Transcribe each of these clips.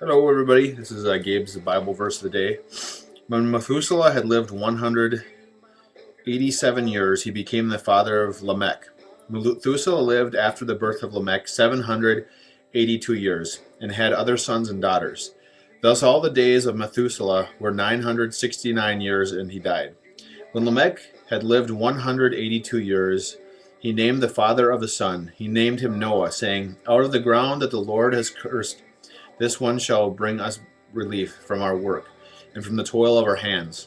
Hello, everybody. This is Gabes, the Bible verse of the day. When Methuselah had lived 187 years, he became the father of Lamech. Methuselah lived after the birth of Lamech 782 years and had other sons and daughters. Thus, all the days of Methuselah were 969 years, and he died. When Lamech had lived 182 years, he named the father of the son. He named him Noah, saying, "Out of the ground that the Lord has cursed, this one shall bring us relief from our work and from the toil of our hands."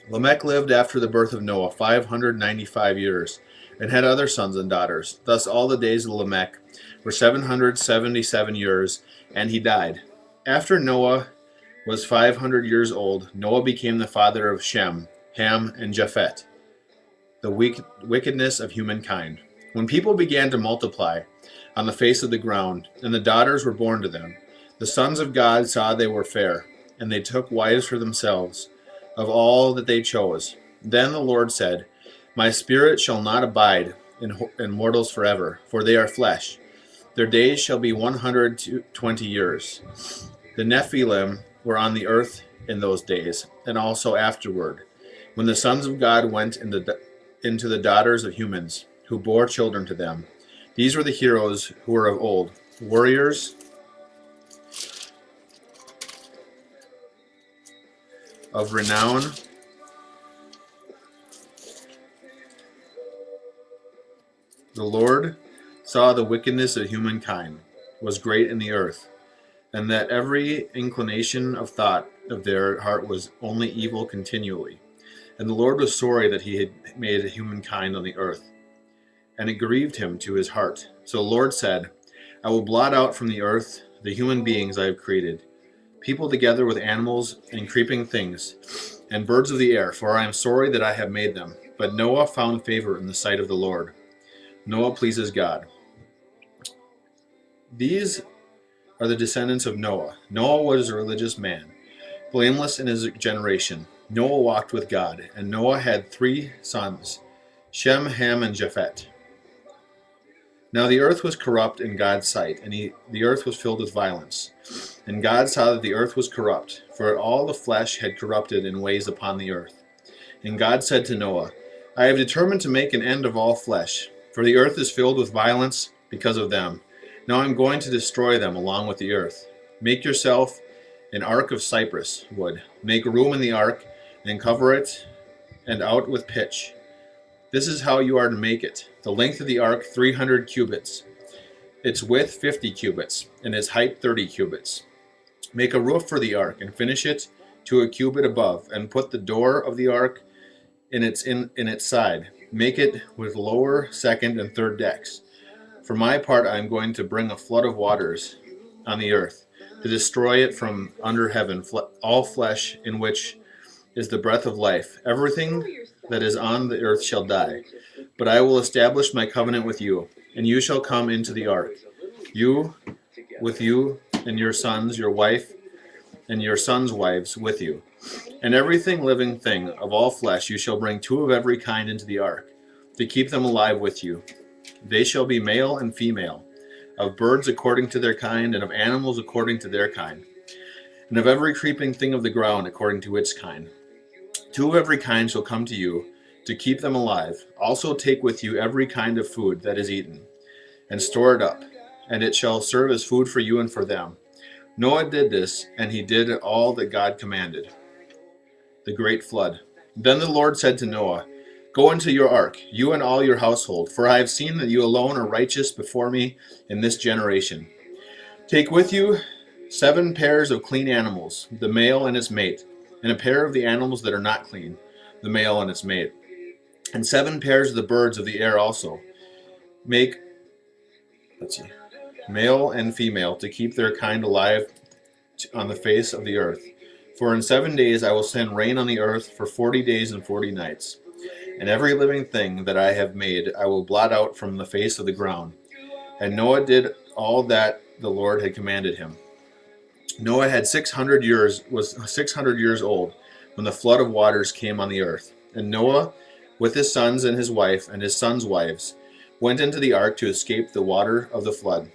Lamech lived after the birth of Noah 595 years and had other sons and daughters. Thus all the days of Lamech were 777 years, and he died. After Noah was 500 years old, Noah became the father of Shem, Ham, and Japheth, the wickedness of humankind. When people began to multiply on the face of the ground, and the daughters were born to them, the sons of God saw they were fair, and they took wives for themselves of all that they chose. Then the Lord said, "My spirit shall not abide in mortals forever, for they are flesh. Their days shall be 120 years. The Nephilim were on the earth in those days, and also afterward, when the sons of God went into the daughters of humans, who bore children to them. These were the heroes who were of old, warriors of renown, the Lord saw the wickedness of humankind was great in the earth, and that every inclination of thought of their heart was only evil continually. And the Lord was sorry that he had made humankind on the earth, and it grieved him to his heart. So the Lord said, "I will blot out from the earth the human beings I have created, people together with animals and creeping things, and birds of the air, for I am sorry that I have made them." But Noah found favor in the sight of the Lord. Noah pleases God. These are the descendants of Noah. Noah was a religious man, blameless in his generation. Noah walked with God, and Noah had 3 sons, Shem, Ham, and Japheth. Now the earth was corrupt in God's sight, and the earth was filled with violence. And God saw that the earth was corrupt, for all the flesh had corrupted in ways upon the earth. And God said to Noah, "I have determined to make an end of all flesh, for the earth is filled with violence because of them. Now I am going to destroy them along with the earth. Make yourself an ark of cypress wood. Make room in the ark, and cover it and out with pitch. This is how you are to make it. The length of the ark 300 cubits, its width 50 cubits, and its height 30 cubits. Make a roof for the ark, and finish it to a cubit above, and put the door of the ark in its side. Make it with lower, second, and third decks. For my part, I am going to bring a flood of waters on the earth, to destroy it from under heaven, all flesh in which is the breath of life. Everything that is on the earth shall die. But I will establish my covenant with you, and you shall come into the ark, you with you and your sons, your wife, and your sons' wives with you. And everything living thing of all flesh you shall bring 2 of every kind into the ark, to keep them alive with you. They shall be male and female, of birds according to their kind, and of animals according to their kind, and of every creeping thing of the ground according to its kind. 2 of every kind shall come to you, to keep them alive. Also take with you every kind of food that is eaten, and store it up, and it shall serve as food for you and for them." Noah did this, and he did all that God commanded. The great flood. Then the Lord said to Noah, "Go into your ark, you and all your household, for I have seen that you alone are righteous before me in this generation. Take with you 7 pairs of clean animals, the male and its mate, and a pair of the animals that are not clean, the male and its mate, and 7 pairs of the birds of the air also. Make, male and female, to keep their kind alive on the face of the earth. For in 7 days I will send rain on the earth for 40 days and 40 nights. And every living thing that I have made I will blot out from the face of the ground." And Noah did all that the Lord had commanded him. Noah had 600 years, was 600 years old when the flood of waters came on the earth. And Noah, with his sons and his wife and his sons' wives, went into the ark to escape the water of the flood.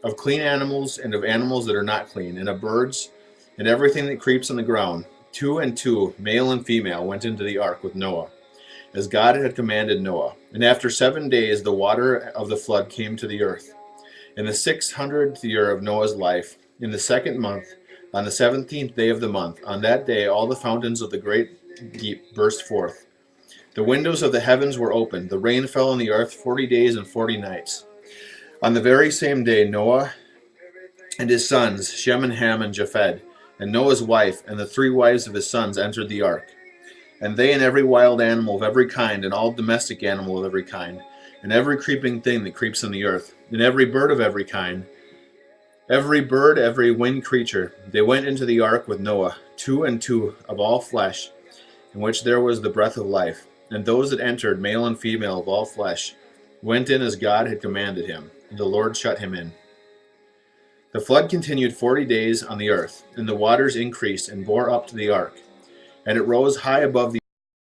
of clean animals and of animals that are not clean, and of birds and everything that creeps on the ground. 2 and 2, male and female, went into the ark with Noah, as God had commanded Noah. And after 7 days the water of the flood came to the earth. In the 600th year of Noah's life, in the 2nd month, on the 17th day of the month, on that day all the fountains of the great deep burst forth. The windows of the heavens were opened. The rain fell on the earth 40 days and 40 nights. On the very same day Noah and his sons, Shem and Ham and Japheth, and Noah's wife, and the 3 wives of his sons entered the ark. And they and every wild animal of every kind, and all domestic animal of every kind, and every creeping thing that creeps on the earth, and every bird of every kind, every bird, every winged creature, they went into the ark with Noah, 2 and 2 of all flesh, in which there was the breath of life. And those that entered, male and female of all flesh, went in as God had commanded him, and the Lord shut him in. The flood continued 40 days on the earth, and the waters increased and bore up to the ark, and it rose high above the